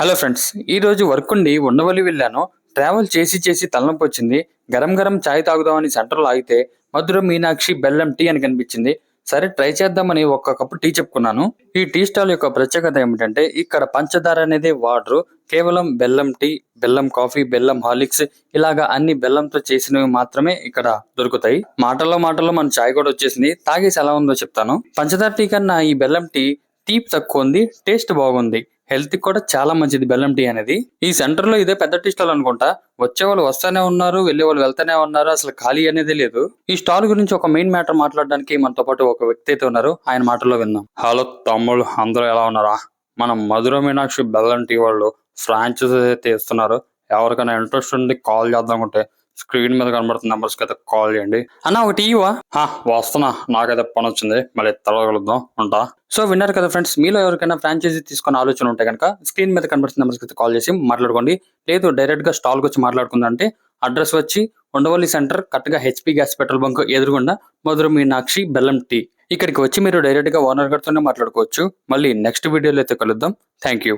Hello friends, ఈ రోజు work ఉండి ఉండవల్లి వెళ్ళాను. ట్రావెల్ చేసి తలనొప్పి వచ్చింది. గరం గరం చాయ్ తాగుదామని సెంటర్లో ఆగితే మధుర మీనాక్షి బెల్లం టీ అని కనిపించింది. సరే ట్రై చేద్దామని ఒక్క కప్పు టీ చెప్పుకున్నాను. ఈ టీ స్టాల్ యొక్క ప్రత్యేకత ఏమిటంటే ఇక్కడ పంచదార అనేది వాడరు. కేవలం బెల్లం టీ, బెల్లం కాఫీ, బెల్లం హార్లిక్స్ ఇలాగా అన్ని బెల్లంతో చేసినవి మాత్రమే ఇక్కడ దొరుకుతాయి. మాటల్లో మన చాయ్ కూడా వచ్చేసింది. తాగేసి ఎలా ఉందో చెప్తాను. పంచదార టీ కన్నా ఈ బెల్లం టీ తీపి తక్కువ ఉంది, టేస్ట్ బాగుంది. హెల్త్ కూడా చాలా మంచిది బెల్లం టీ అనేది. ఈ సెంటర్ లో ఇదే పెద్ద టీ స్టాల్ అనుకుంటా. వచ్చే వాళ్ళు వస్తానే ఉన్నారు, వెళ్లే వాళ్ళు వెళ్తానే ఉన్నారు. అసలు ఖాళీ అనేది లేదు. ఈ స్టాల్ గురించి ఒక మెయిన్ మ్యాటర్ మాట్లాడడానికి మనతో పాటు ఒక వ్యక్తి అయితే ఉన్నారు. ఆయన మాటల్లో విందాం. హలో తమ్ముళ్ళు, అందరూ ఎలా ఉన్నారా? మనం మధుర మీనాక్షి బెల్లం టీ వాళ్ళు ఫ్రాంచైజీ అయితే ఇస్తున్నారు. ఎవరికైనా ఇంట్రెస్ట్ ఉంది కాల్ చేద్దాం అనుకుంటే స్క్రీన్ మీద కనబడుతున్న నెంబర్స్ కి అయితే కాల్ చేయండి. అన్న ఒకటి ఇవ్వా? వస్తున్నా, నాకైతే పని వచ్చింది. మళ్ళీ తర్వాత కలుద్దాం, ఉంటా. సో విన్నారు కదా ఫ్రెండ్స్, మీలో ఎవరికైనా ఫ్రాంచైజీ తీసుకునే ఆలోచన ఉంటే కనుక స్క్రీన్ మీద కనబడుతున్న నెంబర్స్ కి కాల్ చేసి మాట్లాడుకోండి. లేదు డైరెక్ట్ గా స్టాల్ కి వచ్చి మాట్లాడుకుందంటే అడ్రస్ వచ్చి ఉండవల్లి సెంటర్, కరెక్ట్ గా హెచ్పి గ్యాస్ పెట్రోల్ బంక్ ఎదురుగుండా మధుర మీనాక్షి బెల్లం టీ. ఇక్కడికి వచ్చి మీరు డైరెక్ట్ గా ఓనర్ గారితోనే మాట్లాడుకోవచ్చు. మళ్ళీ నెక్స్ట్ వీడియోలో అయితే కలుద్దాం. Thank you.